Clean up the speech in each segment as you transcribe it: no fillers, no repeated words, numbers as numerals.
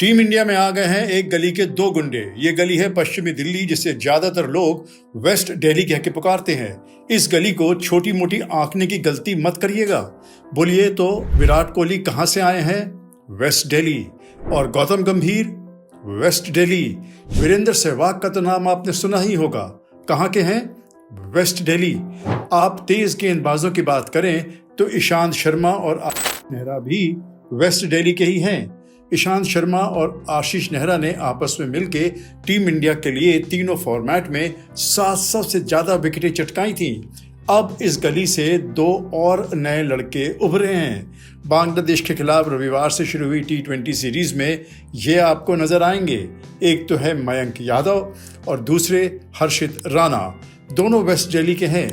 Team India में आ गए हैं एक गली के दो गुंडे। ये गली है पश्चिमी दिल्ली, जिसे ज्यादातर लोग वेस्ट दिल्ली कह के पुकारते हैं। इस गली को छोटी मोटी आंकने की गलती मत करिएगा। बोलिए तो विराट कोहली कहां से आए हैं? वेस्ट दिल्ली। और गौतम गंभीर? वेस्ट दिल्ली। वीरेंद्र सहवाग का तो नाम आपने सुना ही होगा। कहां के हैं? वेस्ट दिल्ली। आप तेज गेंदबाजों की बात करें तो ईशांत शर्मा और आशीष नेहरा भी वेस्ट दिल्ली के ही हैं। ईशांत शर्मा और आशीष नेहरा ने आपस में मिलकर टीम इंडिया के लिए तीनों फॉर्मेट में 700 से ज्यादा विकेटें चटकाई थीं। अब इस गली से दो और नए लड़के उभरे हैं। बांग्लादेश के खिलाफ रविवार से शुरू हुई T20 सीरीज में ये आपको नजर आएंगे। एक तो है मयंक यादव और दूसरे हर्षित राणा। दोनों वेस्ट दिल्ली के हैं।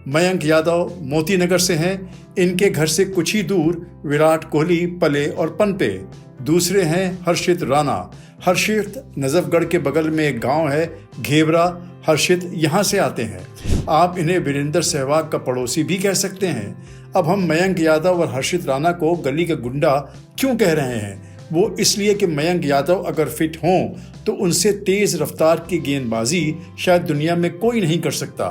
मयंक यादव मोती नगर से हैं। इनके घर से कुछ ही दूर विराट कोहली पले और पनपे। दूसरे हैं हर्षित राणा। हर्षित नजफगढ़ के बगल में एक गांव है घेवरा। हर्षित यहाँ से आते हैं। आप इन्हें वीरेंद्र सहवाग का पड़ोसी भी कह सकते हैं। अब हम मयंक यादव और हर्षित राणा को गली का गुंडा क्यों कह रहे हैं? वो इसलिए कि मयंक यादव अगर फिट हों तो उनसे तेज रफ्तार की गेंदबाजी शायद दुनिया में कोई नहीं कर सकता।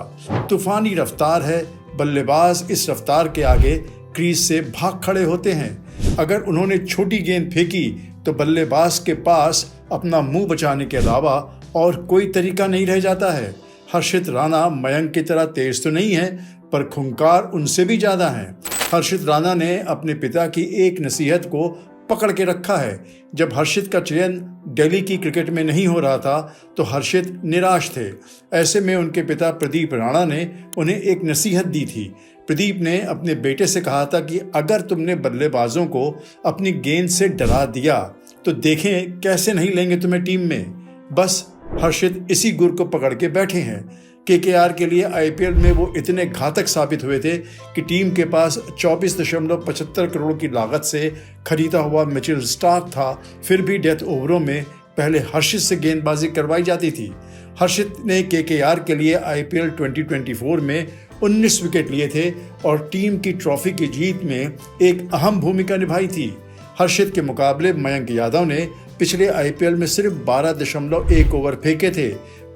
तूफानी रफ्तार है। बल्लेबाज इस रफ्तार के आगे क्रीज से भाग खड़े होते हैं। अगर उन्होंने छोटी गेंद फेंकी तो बल्लेबाज के पास अपना मुंह बचाने के अलावा और कोई तरीका नहीं रह जाता है। हर्षित राणा मयंक की तरह तेज तो नहीं है, पर खूंखार उनसे भी ज्यादा है। हर्षित राणा ने अपने पिता की एक नसीहत को पकड़ के रखा है। जब हर्षित का चयन दिल्ली की क्रिकेट में नहीं हो रहा था तो हर्षित निराश थे। ऐसे में उनके पिता प्रदीप राणा ने उन्हें एक नसीहत दी थी। प्रदीप ने अपने बेटे से कहा था कि अगर तुमने बल्लेबाजों को अपनी गेंद से डरा दिया तो देखें कैसे नहीं लेंगे तुम्हें टीम में। बस हर्षित इसी गुर को पकड़ के बैठे हैं। केकेआर के लिए आईपीएल में वो इतने घातक साबित हुए थे कि टीम के पास 24.75 करोड़ की लागत से खरीदा हुआ मिचेल स्टार्क था। फिर भी डेथ ओवरों में पहले हर्षित से गेंदबाजी करवाई जाती थी। हर्षित ने केकेआर के लिए आईपीएल 2024 में 19 विकेट लिए थे और टीम की ट्रॉफी की जीत में एक अहम भूमिका निभाई थी। हर्षित के मुकाबले मयंक यादव ने पिछले आईपीएल में सिर्फ 12.1 ओवर फेंके थे,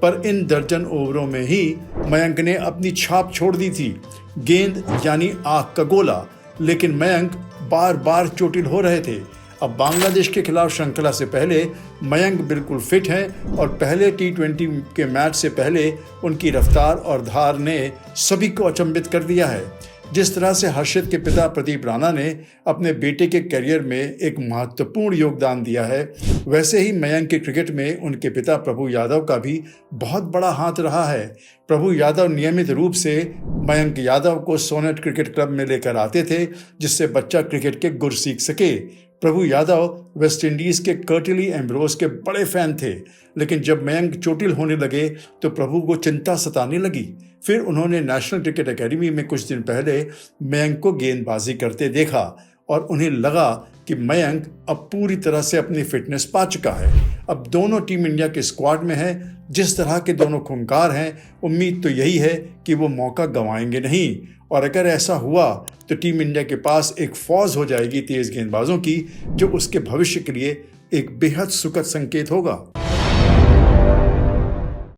पर इन दर्जन ओवरों में ही मयंक ने अपनी छाप छोड़ दी थी। गेंद यानी आग का गोला। लेकिन मयंक बार बार चोटिल हो रहे थे। अब बांग्लादेश के खिलाफ श्रृंखला से पहले मयंक बिल्कुल फिट हैं और पहले T20 के मैच से पहले उनकी रफ्तार और धार ने सभी को अचंभित कर दिया है। जिस तरह से हर्षित के पिता प्रदीप राणा ने अपने बेटे के करियर में एक महत्वपूर्ण योगदान दिया है, वैसे ही मयंक के क्रिकेट में उनके पिता प्रभु यादव का भी बहुत बड़ा हाथ रहा है। प्रभु यादव नियमित रूप से मयंक यादव को सोनेट क्रिकेट क्लब में लेकर आते थे, जिससे बच्चा क्रिकेट के गुर सीख सके। प्रभु यादव वेस्टइंडीज के कर्टिली एम्ब्रोस के बड़े फैन थे, लेकिन जब मयंक चोटिल होने लगे तो प्रभु को चिंता सताने लगी। फिर उन्होंने नेशनल क्रिकेट एकेडमी में कुछ दिन पहले मयंक को गेंदबाजी करते देखा और उन्हें लगा कि मयंक अब पूरी तरह से अपनी फिटनेस पा चुका है। अब दोनों टीम इंडिया के स्क्वाड में है। जिस तरह के दोनों खूंखार हैं, उम्मीद तो यही है कि वो मौका गंवाएंगे नहीं। और अगर ऐसा हुआ तो टीम इंडिया के पास एक फौज हो जाएगी तेज गेंदबाजों की, जो उसके भविष्य के लिए एक बेहद सुखद संकेत होगा।